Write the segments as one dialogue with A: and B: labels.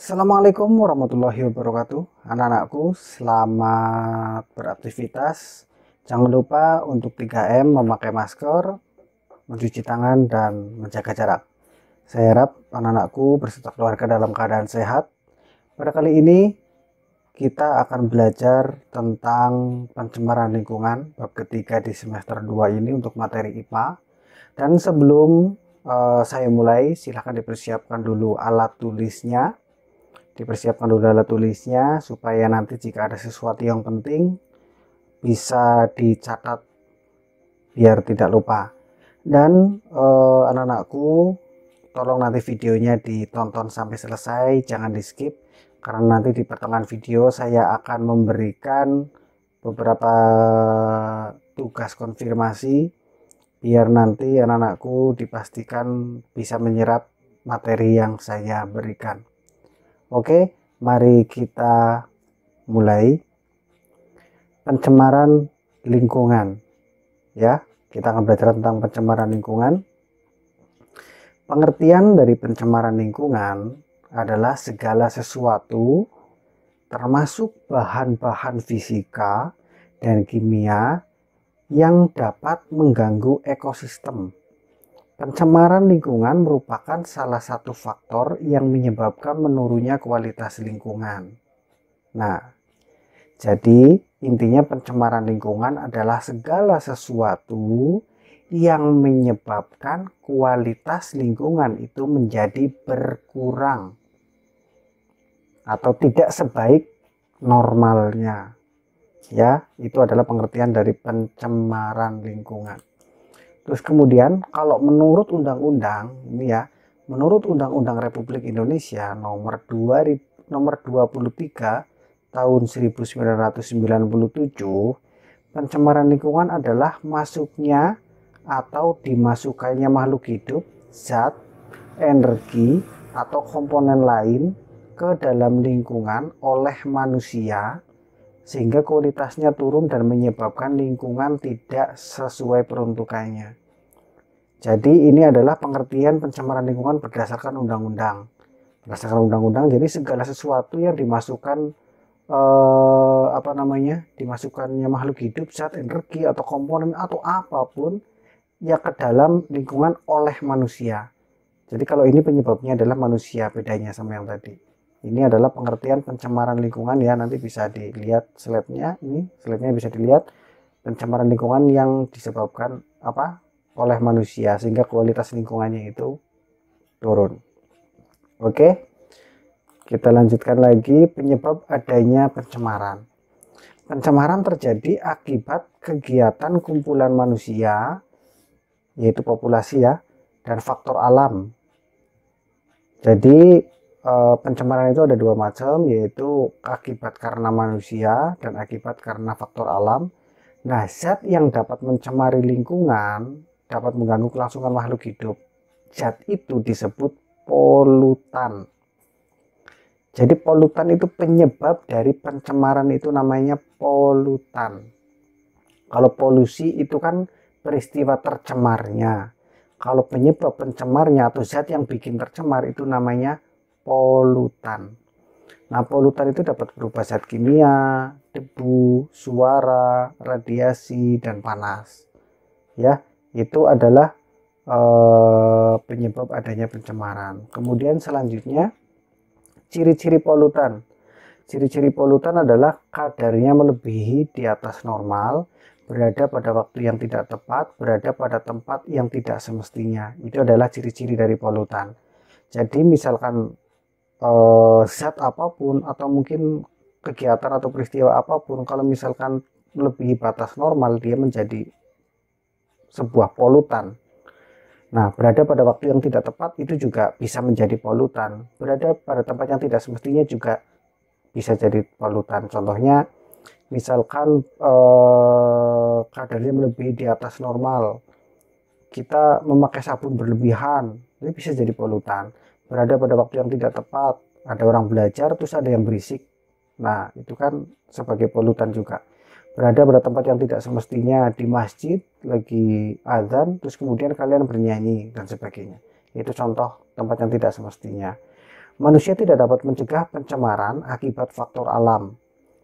A: Assalamualaikum warahmatullahi wabarakatuh. Anak-anakku, selamat beraktivitas. Jangan lupa untuk 3M, memakai masker, mencuci tangan, dan menjaga jarak. Saya harap anak-anakku beserta keluarga dalam keadaan sehat. Pada kali ini kita akan belajar tentang pencemaran lingkungan bab ketiga di semester 2 ini untuk materi IPA. Dan sebelum saya mulai, silahkan dipersiapkan dulu alat tulisnya. Supaya nanti jika ada sesuatu yang penting bisa dicatat biar tidak lupa. Dan anak-anakku, tolong nanti videonya ditonton sampai selesai, jangan di skip, karena nanti di pertengahan video saya akan memberikan beberapa tugas konfirmasi biar nanti anak-anakku dipastikan bisa menyerap materi yang saya berikan. Oke, mari kita mulai. Pencemaran lingkungan. Ya, kita akan belajar tentang pencemaran lingkungan. Pengertian dari pencemaran lingkungan adalah segala sesuatu termasuk bahan-bahan fisika dan kimia yang dapat mengganggu ekosistem. Pencemaran lingkungan merupakan salah satu faktor yang menyebabkan menurunnya kualitas lingkungan. Nah, jadi intinya pencemaran lingkungan adalah segala sesuatu yang menyebabkan kualitas lingkungan itu menjadi berkurang atau tidak sebaik normalnya. Ya, itu adalah pengertian dari pencemaran lingkungan. Terus kemudian kalau menurut undang-undang ini ya, menurut Undang-Undang Republik Indonesia nomor 23 tahun 1997, pencemaran lingkungan adalah masuknya atau dimasukkannya makhluk hidup, zat, energi, atau komponen lain ke dalam lingkungan oleh manusia sehingga kualitasnya turun dan menyebabkan lingkungan tidak sesuai peruntukannya. Jadi ini adalah pengertian pencemaran lingkungan berdasarkan undang-undang. Jadi segala sesuatu yang dimasukkan dimasukkannya makhluk hidup, zat, energi, atau komponen atau apapun yang ke dalam lingkungan oleh manusia. Jadi kalau ini penyebabnya adalah manusia, bedanya sama yang tadi. Ini adalah pengertian pencemaran lingkungan ya, nanti bisa dilihat slide-nya. Ini slide-nya bisa dilihat, pencemaran lingkungan yang disebabkan oleh manusia sehingga kualitas lingkungannya itu turun. Oke. Kita lanjutkan lagi penyebab adanya pencemaran. Pencemaran terjadi akibat kegiatan kumpulan manusia, yaitu populasi ya, dan faktor alam. Jadi pencemaran itu ada dua macam, yaitu akibat karena manusia dan akibat karena faktor alam. Nah, zat yang dapat mencemari lingkungan dapat mengganggu kelangsungan makhluk hidup. Zat itu disebut polutan. Jadi polutan itu penyebab dari pencemaran, itu namanya polutan. Kalau polusi itu kan peristiwa tercemarnya. Kalau penyebab pencemarnya atau zat yang bikin tercemar itu namanya polutan. Nah, polutan itu dapat berupa zat kimia, debu, suara, radiasi, dan panas. Ya, itu adalah penyebab adanya pencemaran. Kemudian selanjutnya ciri-ciri polutan. Ciri-ciri polutan adalah kadarnya melebihi di atas normal, berada pada waktu yang tidak tepat, berada pada tempat yang tidak semestinya. Itu adalah ciri-ciri dari polutan. Jadi misalkan zat apapun atau mungkin kegiatan atau peristiwa apapun, kalau misalkan melebihi batas normal, dia menjadi sebuah polutan. Nah, berada pada waktu yang tidak tepat itu juga bisa menjadi polutan. Berada pada tempat yang tidak semestinya juga bisa jadi polutan. Contohnya, misalkan kadarnya melebihi di atas normal, kita memakai sabun berlebihan, ini bisa jadi polutan. Berada pada waktu yang tidak tepat, ada orang belajar terus ada yang berisik, nah itu kan sebagai polutan juga. Berada pada tempat yang tidak semestinya, di masjid lagi azan terus kemudian kalian bernyanyi dan sebagainya, itu contoh tempat yang tidak semestinya. Manusia tidak dapat mencegah pencemaran akibat faktor alam,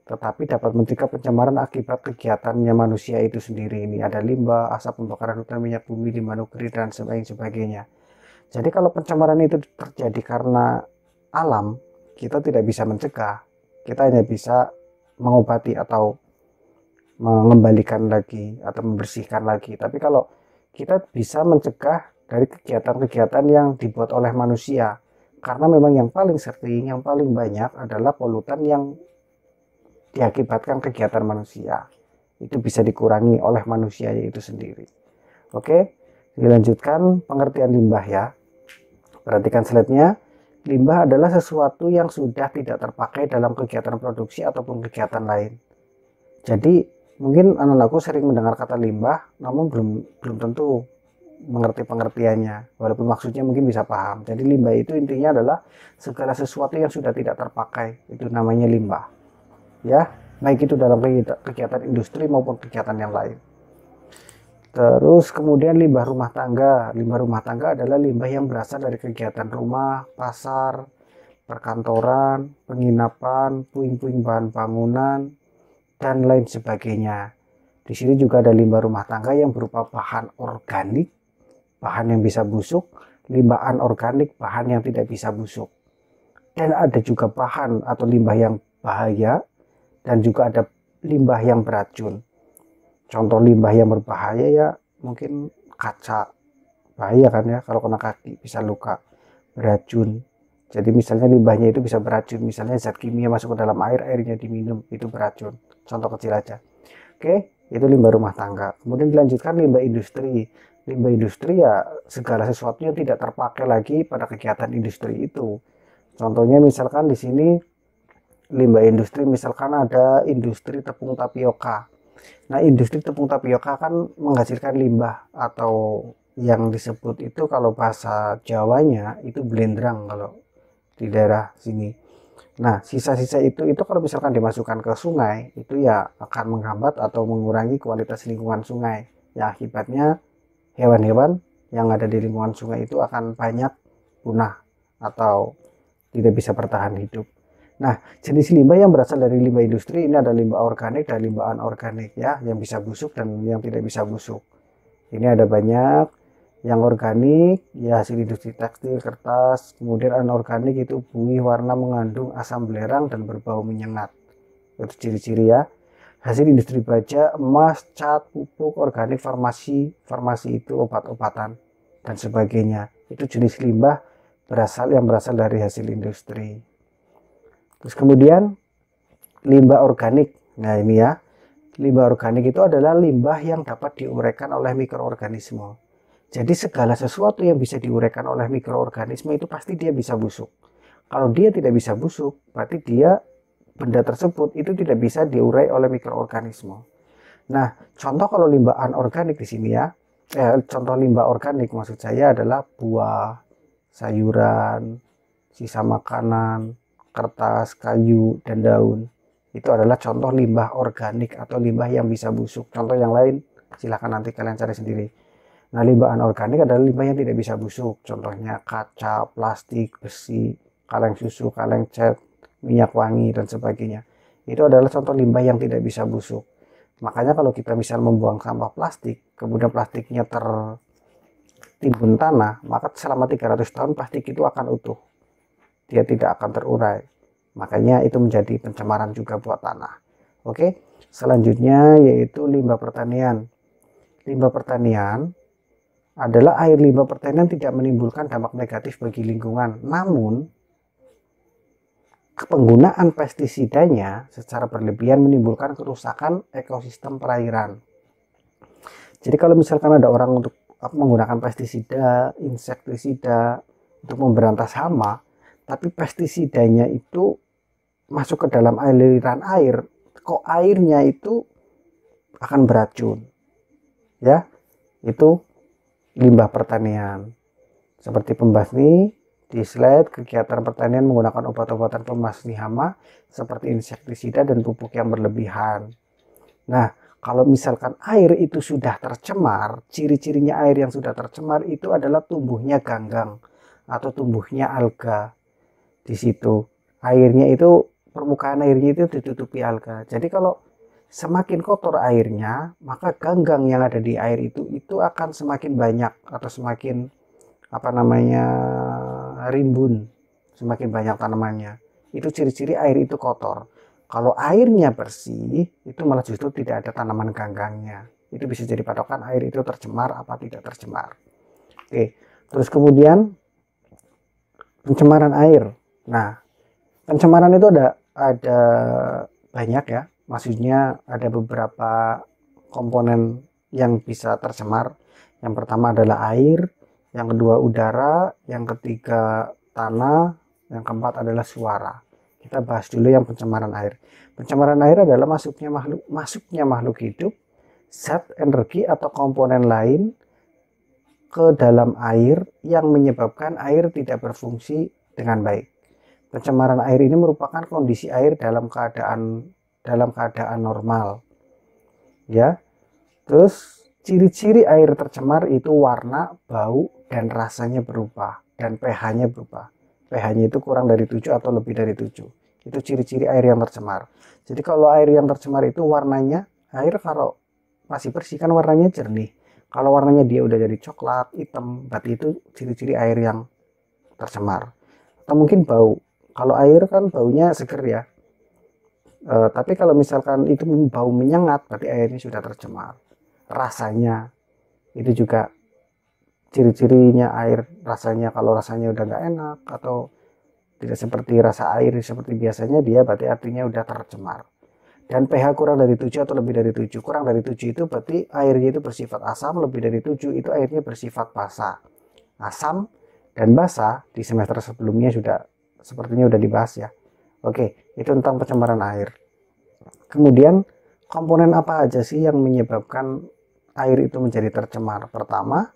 A: tetapi dapat mencegah pencemaran akibat kegiatannya manusia itu sendiri. Ini ada limbah, asap pembakaran hutan, minyak bumi, limbah nuklir, dan sebagainya. Jadi kalau pencemaran itu terjadi karena alam, kita tidak bisa mencegah, kita hanya bisa mengobati atau mengembalikan lagi atau membersihkan lagi. Tapi kalau kita bisa mencegah dari kegiatan-kegiatan yang dibuat oleh manusia, karena memang yang paling sering, yang paling banyak adalah polutan yang diakibatkan kegiatan manusia. Itu bisa dikurangi oleh manusia itu sendiri. Oke, dilanjutkan pengertian limbah ya. Perhatikan slide-nya. Limbah adalah sesuatu yang sudah tidak terpakai dalam kegiatan produksi ataupun kegiatan lain. Jadi mungkin anak-anakku sering mendengar kata limbah, namun belum tentu mengerti pengertiannya, walaupun maksudnya mungkin bisa paham. Jadi limbah itu intinya adalah segala sesuatu yang sudah tidak terpakai, itu namanya limbah. Ya, baik itu dalam kegiatan industri maupun kegiatan yang lain. Terus kemudian limbah rumah tangga. Limbah rumah tangga adalah limbah yang berasal dari kegiatan rumah, pasar, perkantoran, penginapan, puing-puing bahan bangunan, dan lain sebagainya. Di sini juga ada limbah rumah tangga yang berupa bahan organik, bahan yang bisa busuk, limbah anorganik, bahan yang tidak bisa busuk. Dan ada juga bahan atau limbah yang bahaya, dan juga ada limbah yang beracun. Contoh limbah yang berbahaya ya mungkin kaca, bahaya kan ya, kalau kena kaki bisa luka. Beracun, jadi misalnya limbahnya itu bisa beracun, misalnya zat kimia masuk ke dalam air, airnya diminum, itu beracun. Contoh kecil aja. Oke, itu limbah rumah tangga. Kemudian dilanjutkan limbah industri. Limbah industri ya segala sesuatu yang tidak terpakai lagi pada kegiatan industri itu. Contohnya misalkan di sini limbah industri, misalkan ada industri tepung tapioka. Nah, industri tepung tapioka kan menghasilkan limbah atau yang disebut itu kalau bahasa Jawanya itu blendrang kalau di daerah sini. Nah, sisa-sisa itu kalau misalkan dimasukkan ke sungai, itu ya akan menghambat atau mengurangi kualitas lingkungan sungai. Ya, akibatnya hewan-hewan yang ada di lingkungan sungai itu akan banyak punah atau tidak bisa bertahan hidup. Nah, jenis limbah yang berasal dari limbah industri ini ada limbah organik dan limbah anorganik ya, yang bisa busuk dan yang tidak bisa busuk. Ini ada banyak. Yang organik ya hasil industri tekstil, kertas. Kemudian anorganik itu buih, warna, mengandung asam belerang dan berbau menyengat. Itu ciri-ciri ya. Hasil industri baja, emas, cat, pupuk, organik, farmasi itu obat-obatan dan sebagainya. Itu jenis limbah yang berasal dari hasil industri. Terus kemudian limbah organik. Nah ini ya, limbah organik itu adalah limbah yang dapat diuraikan oleh mikroorganisme. Jadi segala sesuatu yang bisa diuraikan oleh mikroorganisme itu pasti dia bisa busuk. Kalau dia tidak bisa busuk, berarti benda tersebut itu tidak bisa diurai oleh mikroorganisme. Nah, contoh kalau limbah anorganik di sini ya, contoh limbah organik maksud saya adalah buah, sayuran, sisa makanan, kertas, kayu, dan daun. Itu adalah contoh limbah organik atau limbah yang bisa busuk. Contoh yang lain silahkan nanti kalian cari sendiri. Nah, limbah anorganik adalah limbah yang tidak bisa busuk. Contohnya kaca, plastik, besi, kaleng susu, kaleng cat, minyak wangi, dan sebagainya. Itu adalah contoh limbah yang tidak bisa busuk. Makanya kalau kita misal membuang sampah plastik, kemudian plastiknya tertimbun tanah, maka selama 300 tahun plastik itu akan utuh. Dia tidak akan terurai. Makanya itu menjadi pencemaran juga buat tanah. Oke, selanjutnya yaitu limbah pertanian. Limbah pertanian adalah air limbah pertanian tidak menimbulkan dampak negatif bagi lingkungan. Namun, penggunaan pestisidanya secara berlebihan menimbulkan kerusakan ekosistem perairan. Jadi kalau misalkan ada orang untuk menggunakan pestisida, insektisida untuk memberantas hama, tapi pestisidanya itu masuk ke dalam aliran air, kok airnya itu akan beracun. Ya, itu limbah pertanian. Seperti pembasmi di slide, kegiatan pertanian menggunakan obat-obatan pembasmi hama seperti insektisida dan pupuk yang berlebihan. Nah, kalau misalkan air itu sudah tercemar, ciri-cirinya air yang sudah tercemar itu adalah tumbuhnya ganggang atau tumbuhnya alga. di situ. Airnya itu, permukaan airnya itu ditutupi alga. Jadi kalau semakin kotor airnya, maka ganggang yang ada di air itu akan semakin banyak atau semakin apa namanya rimbun, semakin banyak tanamannya. Itu ciri-ciri air itu kotor. Kalau airnya bersih, itu malah justru tidak ada tanaman ganggangnya. Itu bisa jadi patokan air itu tercemar apa tidak tercemar. Oke, terus kemudian pencemaran air. Nah, pencemaran itu ada banyak ya. Maksudnya ada beberapa komponen yang bisa tercemar. Yang pertama adalah air, yang kedua udara, yang ketiga tanah, yang keempat adalah suara. Kita bahas dulu yang pencemaran air. Pencemaran air adalah masuknya makhluk hidup, zat, energi atau komponen lain ke dalam air yang menyebabkan air tidak berfungsi dengan baik. Pencemaran air ini merupakan kondisi air dalam keadaan normal. Ya. Terus ciri-ciri air tercemar itu warna, bau, dan rasanya berubah, dan pH-nya berubah. pH-nya itu kurang dari 7 atau lebih dari 7. Itu ciri-ciri air yang tercemar. Jadi kalau air yang tercemar itu warnanya, air kalau masih bersih kan warnanya jernih. Kalau warnanya dia udah jadi coklat, hitam, berarti itu ciri-ciri air yang tercemar. Atau mungkin bau. Kalau air kan baunya seger ya. Tapi kalau misalkan itu bau menyengat, berarti airnya sudah tercemar. Rasanya itu juga ciri-cirinya air, rasanya kalau rasanya udah nggak enak atau tidak seperti rasa air seperti biasanya, dia berarti artinya udah tercemar. Dan pH kurang dari 7 atau lebih dari 7. Kurang dari 7 itu berarti airnya itu bersifat asam, lebih dari 7 itu airnya bersifat basa. Asam dan basa di semester sebelumnya sudah sepertinya udah dibahas ya. Oke, itu tentang pencemaran air. Kemudian komponen apa aja sih yang menyebabkan air itu menjadi tercemar? Pertama,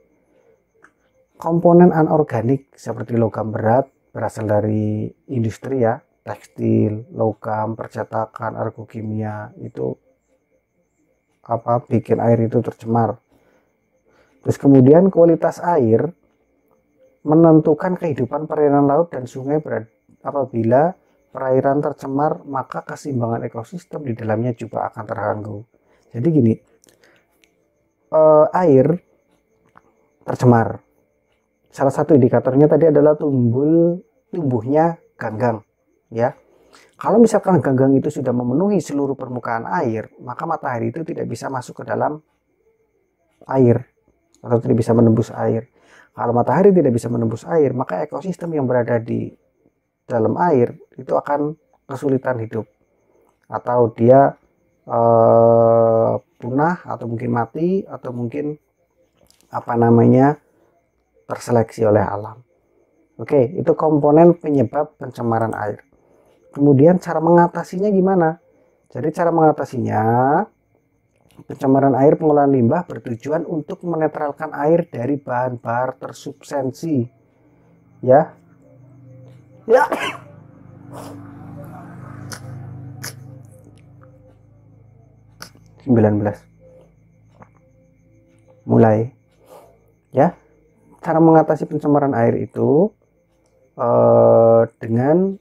A: komponen anorganik seperti logam berat berasal dari industri ya, tekstil, logam, percetakan, argokimia, itu bikin air itu tercemar. Terus kemudian kualitas air menentukan kehidupan perairan laut dan sungai. Apabila perairan tercemar, maka keseimbangan ekosistem di dalamnya juga akan terganggu. Jadi gini, air tercemar, salah satu indikatornya tadi adalah tumbuhnya ganggang ya. Kalau misalkan ganggang itu sudah memenuhi seluruh permukaan air, maka matahari itu tidak bisa masuk ke dalam air atau tidak bisa menembus air. Kalau matahari tidak bisa menembus air, maka ekosistem yang berada di dalam air itu akan kesulitan hidup, atau dia punah, atau mungkin mati, atau mungkin terseleksi oleh alam. Oke, itu komponen penyebab pencemaran air. Kemudian cara mengatasinya gimana? Jadi cara mengatasinya, pencemaran air pengolahan limbah bertujuan untuk menetralkan air dari bahan bakar tersubstansi. Ya. 19. Mulai. Ya. Cara mengatasi pencemaran air itu dengan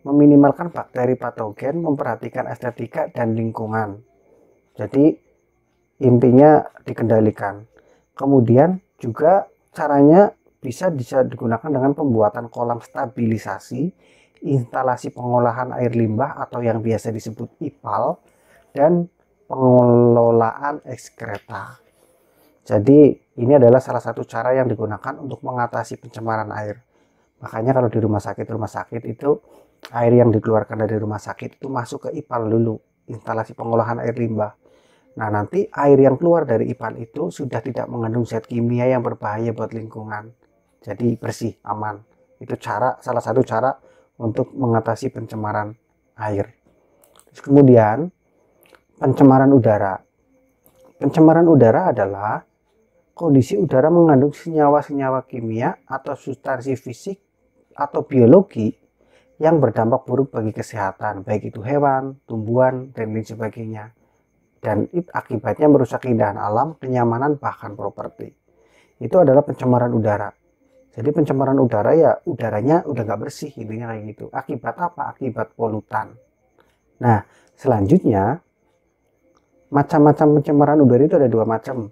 A: meminimalkan bakteri patogen, memperhatikan estetika dan lingkungan. Jadi intinya dikendalikan. Kemudian juga caranya bisa digunakan dengan pembuatan kolam stabilisasi, instalasi pengolahan air limbah atau yang biasa disebut IPAL, dan pengelolaan ekskreta. Jadi ini adalah salah satu cara yang digunakan untuk mengatasi pencemaran air. Makanya kalau di rumah sakit itu air yang dikeluarkan dari rumah sakit itu masuk ke IPAL dulu, instalasi pengolahan air limbah. Nah, nanti air yang keluar dari IPAL itu sudah tidak mengandung zat kimia yang berbahaya buat lingkungan. Jadi bersih, aman. Itu salah satu cara untuk mengatasi pencemaran air. Terus kemudian pencemaran udara. Pencemaran udara adalah kondisi udara mengandung senyawa-senyawa kimia atau substansi fisik atau biologi yang berdampak buruk bagi kesehatan, baik itu hewan, tumbuhan, dan lain sebagainya. Dan akibatnya merusak keindahan alam, kenyamanan, bahkan properti. Itu adalah pencemaran udara. Jadi pencemaran udara ya udaranya udah nggak bersih, intinya kayak gitu. Akibat apa? Akibat polutan. Nah, selanjutnya macam-macam pencemaran udara itu ada dua macam,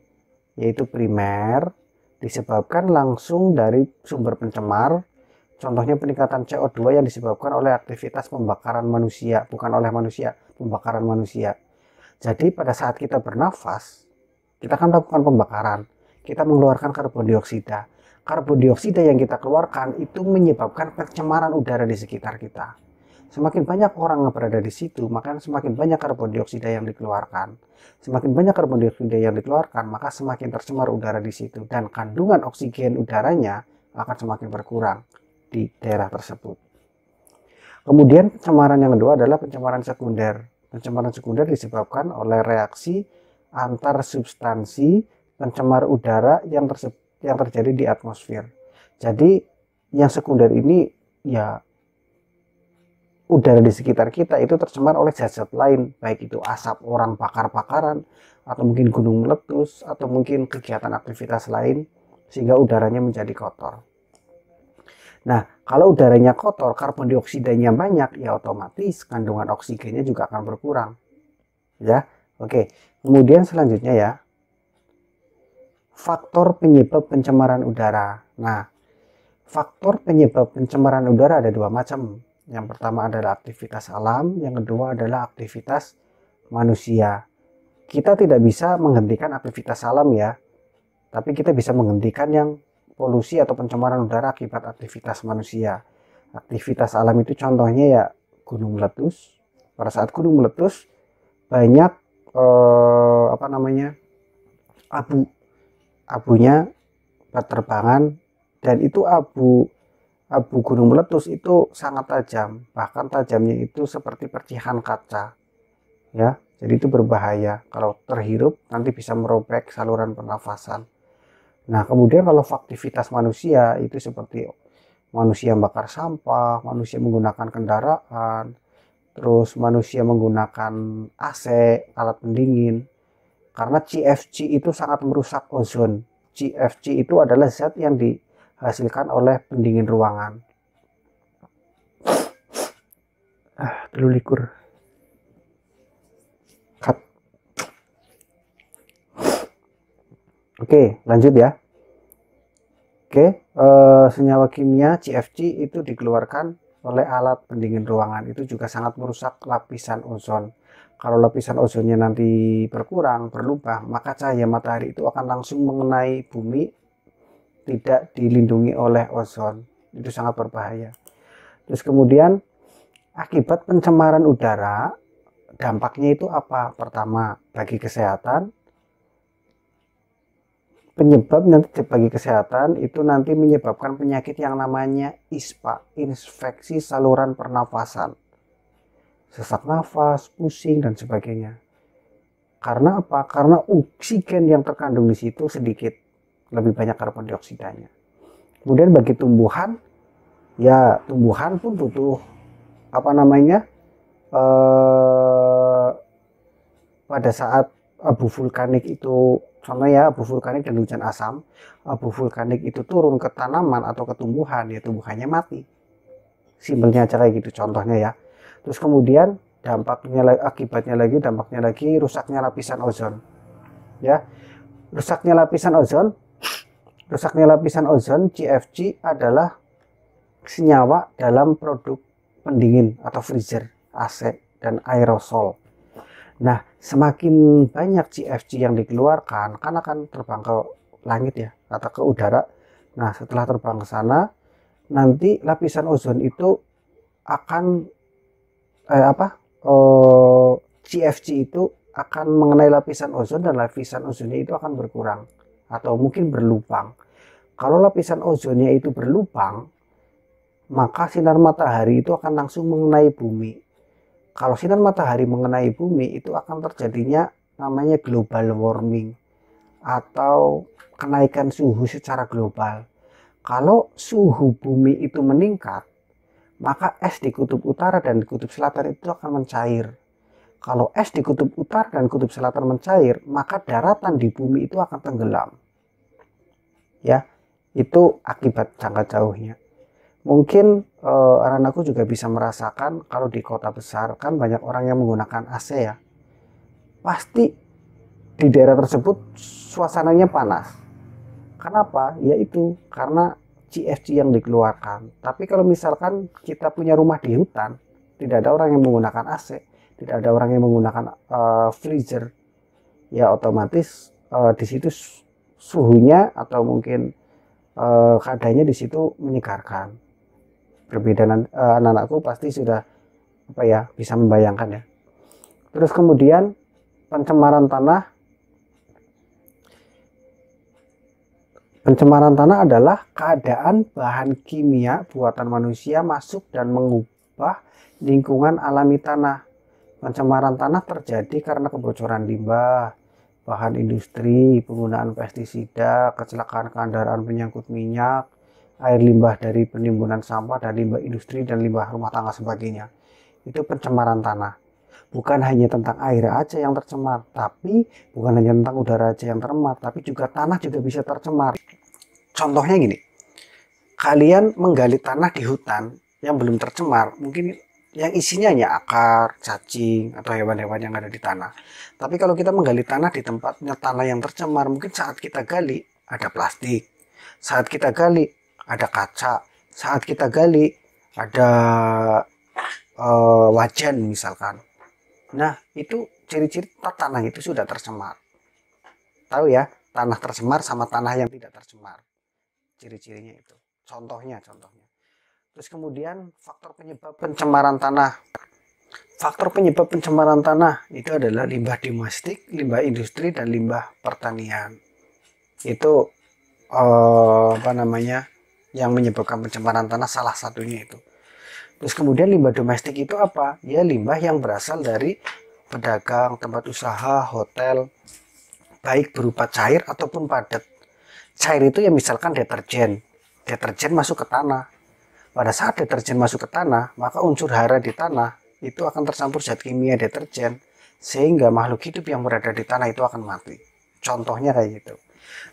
A: yaitu primer, disebabkan langsung dari sumber pencemar. Contohnya peningkatan CO2 yang disebabkan oleh aktivitas pembakaran manusia, bukan oleh manusia, pembakaran manusia. Jadi pada saat kita bernafas, kita kan melakukan pembakaran, kita mengeluarkan karbon dioksida. Karbon dioksida yang kita keluarkan itu menyebabkan pencemaran udara di sekitar kita. Semakin banyak orang yang berada di situ, maka semakin banyak karbon dioksida yang dikeluarkan. Semakin banyak karbon dioksida yang dikeluarkan, maka semakin tercemar udara di situ. Dan kandungan oksigen udaranya akan semakin berkurang di daerah tersebut. Kemudian pencemaran yang kedua adalah pencemaran sekunder. Pencemaran sekunder disebabkan oleh reaksi antar substansi pencemar udara yang terjadi di atmosfer. Jadi yang sekunder ini ya udara di sekitar kita itu tercemar oleh zat-zat lain, baik itu asap orang bakar-bakaran, atau mungkin gunung meletus, atau mungkin kegiatan aktivitas lain, sehingga udaranya menjadi kotor. Nah, kalau udaranya kotor, karbon dioksidanya banyak, ya otomatis kandungan oksigennya juga akan berkurang. Ya, oke. Kemudian selanjutnya ya, faktor penyebab pencemaran udara. Nah, faktor penyebab pencemaran udara ada dua macam. Yang pertama adalah aktivitas alam, yang kedua adalah aktivitas manusia. Kita tidak bisa menghentikan aktivitas alam ya, tapi kita bisa menghentikan yang polusi atau pencemaran udara akibat aktivitas manusia. Aktivitas alam itu contohnya ya gunung meletus. Pada saat gunung meletus banyak abunya berterbangan, dan itu abu gunung meletus itu sangat tajam, bahkan tajamnya itu seperti percikan kaca ya. Jadi itu berbahaya, kalau terhirup nanti bisa merobek saluran pernafasan. Nah, kemudian kalau aktivitas manusia itu seperti manusia bakar sampah, manusia menggunakan kendaraan, terus manusia menggunakan AC, alat pendingin. Karena CFC itu sangat merusak ozon. CFC itu adalah zat yang dihasilkan oleh pendingin ruangan. Terlalu likur. Cut. Oke, lanjut ya. Oke, senyawa kimia CFC itu dikeluarkan oleh alat pendingin ruangan. Itu juga sangat merusak lapisan ozon. Kalau lapisan ozonnya nanti berkurang, berlubang, maka cahaya matahari itu akan langsung mengenai bumi, tidak dilindungi oleh ozon. Itu sangat berbahaya. Terus kemudian akibat pencemaran udara, dampaknya itu apa? Pertama, bagi kesehatan, penyebab nanti bagi kesehatan itu nanti menyebabkan penyakit yang namanya ISPA, infeksi saluran pernafasan, sesak nafas, pusing, dan sebagainya. Karena apa? Karena oksigen yang terkandung di situ sedikit, lebih banyak karbon dioksidanya. Kemudian bagi tumbuhan, ya tumbuhan pun butuh pada saat abu vulkanik itu, contohnya abu vulkanik dan hujan asam, abu vulkanik itu turun ke tanaman atau ke tumbuhan, ya tumbuhannya mati. Simpelnya aja kayak gitu contohnya ya. Terus kemudian dampaknya rusaknya lapisan ozon. Ya. Rusaknya lapisan ozon CFC adalah senyawa dalam produk pendingin atau freezer, AC, dan aerosol. Nah, semakin banyak CFC yang dikeluarkan, kan akan terbang ke langit ya, atau ke udara. Nah, setelah terbang ke sana, nanti lapisan ozon itu akan CFC itu akan mengenai lapisan ozon, dan lapisan ozonnya itu akan berkurang atau mungkin berlubang. Kalau lapisan ozonnya itu berlubang, maka sinar matahari itu akan langsung mengenai bumi. Kalau sinar matahari mengenai bumi, itu akan terjadinya namanya global warming atau kenaikan suhu secara global. Kalau suhu bumi itu meningkat, maka es di kutub utara dan di kutub selatan itu akan mencair. Kalau es di kutub utara dan kutub selatan mencair, maka daratan di bumi itu akan tenggelam. Ya, Itu akibat jangka jauhnya. Mungkin anak-anakku juga bisa merasakan kalau di kota besar kan banyak orang yang menggunakan AC ya. Pasti di daerah tersebut suasananya panas. Kenapa? Yaitu karena CFC yang dikeluarkan. Tapi kalau misalkan kita punya rumah di hutan, tidak ada orang yang menggunakan AC, tidak ada orang yang menggunakan freezer, ya otomatis di situ suhunya atau mungkin keadaannya di situ menyegarkan. Berbeda anak-anakku pasti sudah bisa membayangkan ya. Terus kemudian pencemaran tanah. Pencemaran tanah adalah keadaan bahan kimia buatan manusia masuk dan mengubah lingkungan alami tanah. Pencemaran tanah terjadi karena kebocoran limbah, bahan industri, penggunaan pestisida, kecelakaan kendaraan penyangkut minyak, air limbah dari penimbunan sampah dan limbah industri dan limbah rumah tangga sebagainya. Itu pencemaran tanah. Bukan hanya tentang air aja yang tercemar, tapi bukan hanya tentang udara aja yang tercemar, tapi juga tanah juga bisa tercemar. Contohnya gini, kalian menggali tanah di hutan yang belum tercemar, mungkin yang isinya hanya akar, cacing, atau hewan-hewan yang ada di tanah. Tapi kalau kita menggali tanah di tempatnya tanah yang tercemar, mungkin saat kita gali ada plastik, saat kita gali ada kaca, saat kita gali ada wajan misalkan. Nah, itu ciri-ciri tanah itu sudah tercemar. Tahu ya, tanah tercemar sama tanah yang tidak tercemar. Ciri-cirinya itu. Contohnya. Terus kemudian faktor penyebab pencemaran tanah. Faktor penyebab pencemaran tanah itu adalah limbah domestik, limbah industri, dan limbah pertanian. Itu yang menyebabkan pencemaran tanah salah satunya itu. Terus kemudian limbah domestik itu apa? Ya limbah yang berasal dari pedagang, tempat usaha, hotel, baik berupa cair ataupun padat. Cair itu ya misalkan deterjen masuk ke tanah. Pada saat deterjen masuk ke tanah, maka unsur hara di tanah itu akan tercampur zat kimia deterjen, sehingga makhluk hidup yang berada di tanah itu akan mati. Contohnya kayak gitu.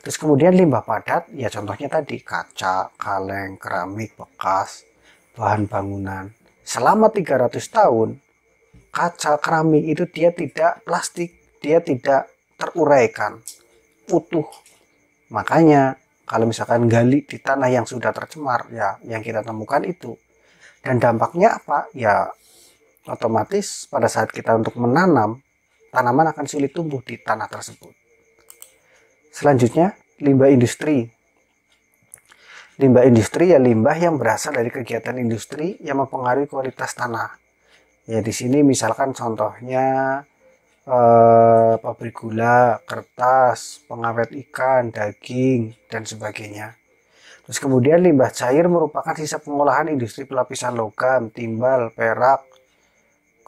A: Terus kemudian limbah padat, ya contohnya tadi kaca, kaleng, keramik, bekas, bahan bangunan. Selama 300 tahun, kaca, keramik itu dia tidak plastik, dia tidak teruraikan, utuh. Makanya kalau misalkan gali di tanah yang sudah tercemar, ya yang kita temukan itu. Dan dampaknya apa? Ya otomatis pada saat kita untuk menanam, tanaman akan sulit tumbuh di tanah tersebut. Selanjutnya, limbah industri. Limbah industri ya limbah yang berasal dari kegiatan industri yang mempengaruhi kualitas tanah. Ya di sini misalkan contohnya pabrik gula, kertas, pengawet ikan, daging, dan sebagainya. Terus kemudian limbah cair merupakan sisa pengolahan industri pelapisan logam, timbal, perak,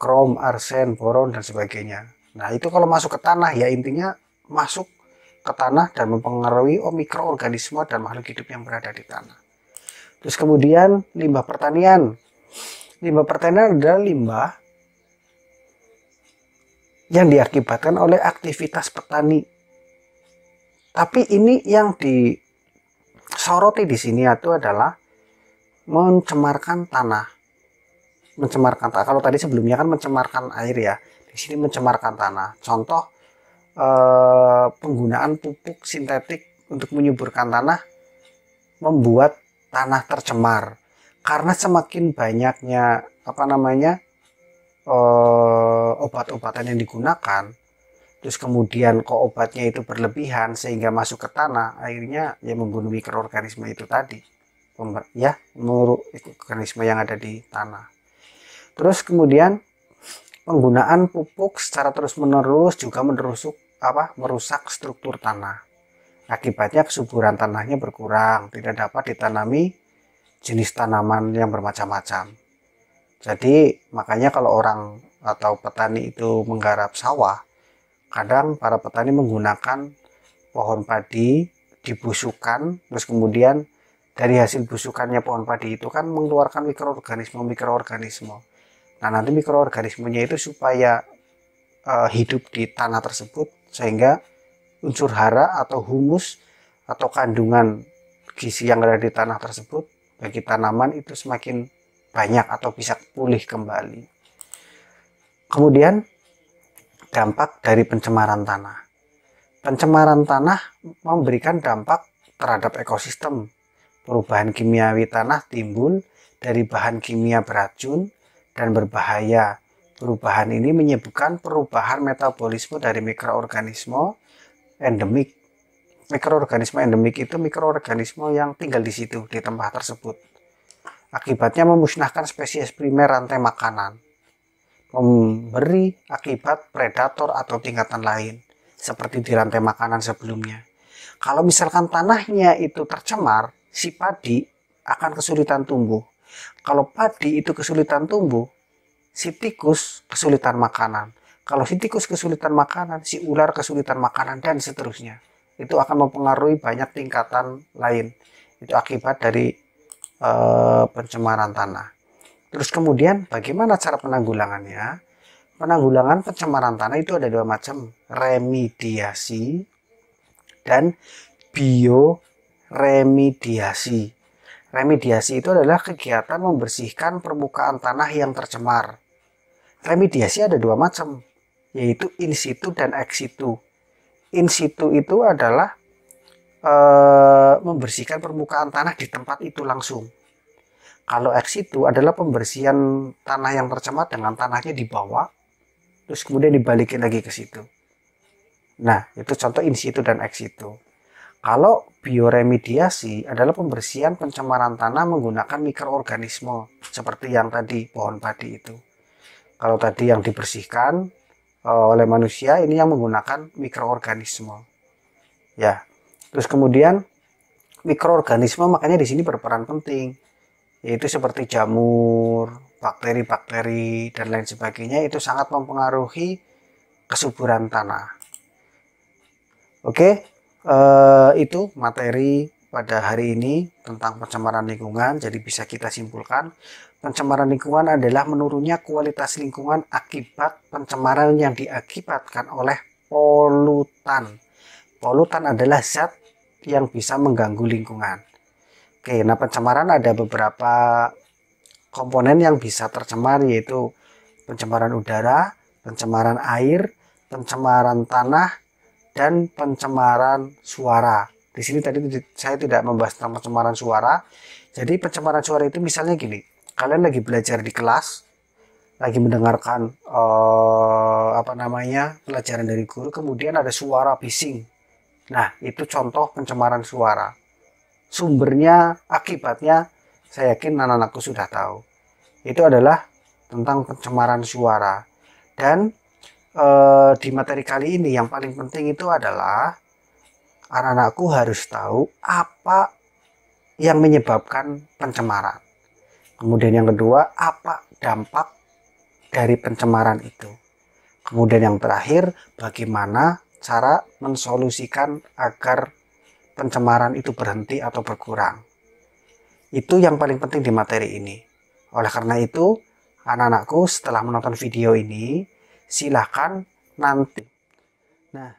A: krom, arsen, boron, dan sebagainya. Nah itu kalau masuk ke tanah ya intinya masuk ke tanah dan mempengaruhi mikroorganisme dan makhluk hidup yang berada di tanah. Terus kemudian limbah pertanian. Limbah pertanian adalah limbah yang diakibatkan oleh aktivitas petani. Tapi ini yang disoroti di sini itu adalah mencemarkan tanah. Mencemarkan tanah. Kalau tadi sebelumnya kan mencemarkan air ya. Di sini mencemarkan tanah. Contoh penggunaan pupuk sintetik untuk menyuburkan tanah membuat tanah tercemar. Karena semakin banyaknya obat-obatan yang digunakan, terus kemudian kok obatnya itu berlebihan sehingga masuk ke tanah, akhirnya ya membunuh mikroorganisme itu tadi, ya mikroorganisme yang ada di tanah. Terus kemudian penggunaan pupuk secara terus-menerus juga merusak struktur tanah. Akibatnya kesuburan tanahnya berkurang, tidak dapat ditanami jenis tanaman yang bermacam-macam. Jadi makanya kalau orang atau petani itu menggarap sawah, kadang para petani menggunakan pohon padi dibusukan, terus kemudian dari hasil busukannya pohon padi itu kan mengeluarkan mikroorganisme. Nah nanti mikroorganismenya itu supaya hidup di tanah tersebut, sehingga unsur hara atau humus atau kandungan gizi yang ada di tanah tersebut bagi tanaman itu semakin banyak atau bisa pulih kembali. Kemudian dampak dari pencemaran tanah. Pencemaran tanah memberikan dampak terhadap ekosistem. Perubahan kimiawi tanah timbul dari bahan kimia beracun dan berbahaya. Perubahan ini menyebabkan perubahan metabolisme dari mikroorganisme endemik. Mikroorganisme endemik itu mikroorganisme yang tinggal di situ, di tempat tersebut. Akibatnya memusnahkan spesies primer rantai makanan, memberi akibat predator atau tingkatan lain, seperti di rantai makanan sebelumnya. Kalau misalkan tanahnya itu tercemar, si padi akan kesulitan tumbuh. Kalau padi itu kesulitan tumbuh, si tikus kesulitan makanan. Kalau si tikus kesulitan makanan, si ular kesulitan makanan, dan seterusnya. Itu akan mempengaruhi banyak tingkatan lain. Itu akibat dari pencemaran tanah. Terus kemudian bagaimana cara penanggulangannya? Penanggulangan pencemaran tanah itu ada dua macam, remediasi dan bioremediasi. Remediasi itu adalah kegiatan membersihkan permukaan tanah yang tercemar. Remediasi ada dua macam, yaitu in situ dan ex situ. In situ itu adalah membersihkan permukaan tanah di tempat itu langsung. Kalau ex situ adalah pembersihan tanah yang tercemar dengan tanahnya dibawa, terus kemudian dibalikin lagi ke situ. Nah, itu contoh in situ dan ex situ. Kalau bioremediasi adalah pembersihan pencemaran tanah menggunakan mikroorganisme, seperti yang tadi pohon padi itu. Kalau tadi yang dibersihkan oleh manusia, ini yang menggunakan mikroorganisme. Ya, terus kemudian mikroorganisme makanya di sini berperan penting, yaitu seperti jamur, bakteri-bakteri dan lain sebagainya, itu sangat mempengaruhi kesuburan tanah. Oke, itu materi pada hari ini tentang pencemaran lingkungan. Jadi bisa kita simpulkan, pencemaran lingkungan adalah menurunnya kualitas lingkungan akibat pencemaran yang diakibatkan oleh polutan. Polutan adalah zat yang bisa mengganggu lingkungan. Oke, nah pencemaran ada beberapa komponen yang bisa tercemar, yaitu pencemaran udara, pencemaran air, pencemaran tanah, dan pencemaran suara. Di sini tadi saya tidak membahas tentang pencemaran suara. Jadi pencemaran suara itu misalnya gini, kalian lagi belajar di kelas, lagi mendengarkan pelajaran dari guru, kemudian ada suara bising. Nah, itu contoh pencemaran suara. Sumbernya, akibatnya, saya yakin anak-anakku sudah tahu. Itu adalah tentang pencemaran suara. Dan di materi kali ini yang paling penting itu adalah anak-anakku harus tahu apa yang menyebabkan pencemaran. Kemudian yang kedua, apa dampak dari pencemaran itu. Kemudian yang terakhir, bagaimana cara mensolusikan agar pencemaran itu berhenti atau berkurang. Itu yang paling penting di materi ini. Oleh karena itu, anak-anakku setelah menonton video ini, silahkan nanti. Nah,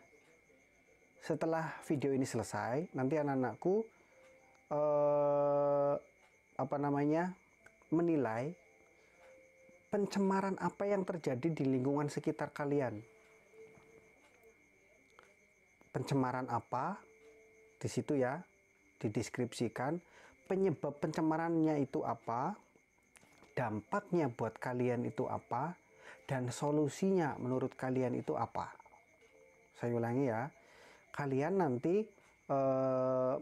A: setelah video ini selesai, nanti anak-anakku menilai pencemaran apa yang terjadi di lingkungan sekitar kalian. Pencemaran apa? Di situ ya, dideskripsikan penyebab pencemarannya itu apa, dampaknya buat kalian itu apa, dan solusinya menurut kalian itu apa. Saya ulangi ya, kalian nanti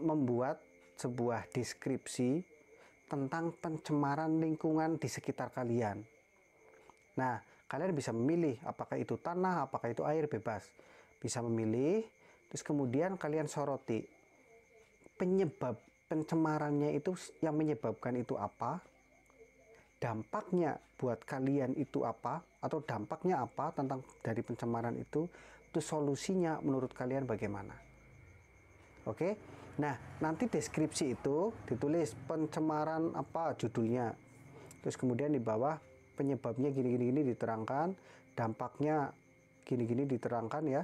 A: membuat sebuah deskripsi tentang pencemaran lingkungan di sekitar kalian. Nah, kalian bisa memilih apakah itu tanah, apakah itu air, bebas. Bisa memilih, terus kemudian kalian soroti penyebab pencemarannya itu, yang menyebabkan itu apa, dampaknya buat kalian itu apa, atau dampaknya apa tentang dari pencemaran itu solusinya menurut kalian bagaimana. Oke, nah nanti deskripsi itu ditulis pencemaran apa judulnya, terus kemudian di bawah penyebabnya gini-gini diterangkan, dampaknya gini-gini diterangkan ya.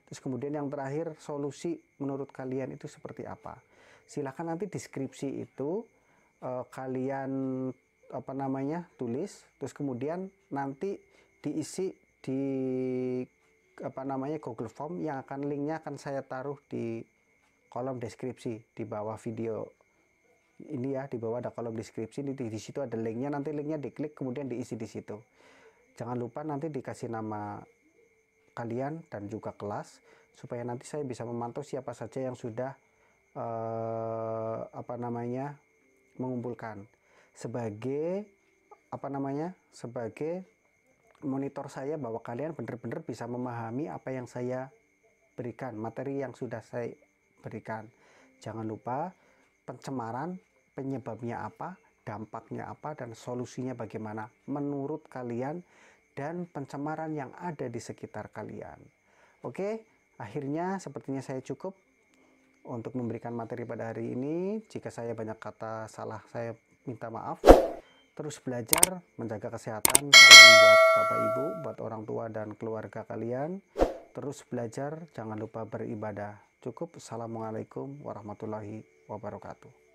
A: Terus kemudian yang terakhir, solusi menurut kalian itu seperti apa? Silahkan nanti deskripsi itu kalian tulis, terus kemudian nanti diisi di Google Form yang linknya akan saya taruh di kolom deskripsi di bawah video ini ya. Di bawah ada kolom deskripsi, di situ ada linknya, nanti linknya diklik kemudian diisi di situ. Jangan lupa nanti dikasih nama kalian dan juga kelas, supaya nanti saya bisa memantau siapa saja yang sudah mengumpulkan sebagai sebagai monitor saya bahwa kalian benar-benar bisa memahami apa yang saya berikan, materi yang sudah saya berikan. Jangan lupa pencemaran, penyebabnya apa, dampaknya apa, dan solusinya bagaimana menurut kalian dan pencemaran yang ada di sekitar kalian. Oke, akhirnya sepertinya saya cukup untuk memberikan materi pada hari ini. Jika saya banyak kata salah, saya minta maaf. Terus belajar, menjaga kesehatan. Salam buat Bapak Ibu, buat orang tua dan keluarga kalian. Terus belajar, jangan lupa beribadah. Cukup. Assalamualaikum warahmatullahi wabarakatuh.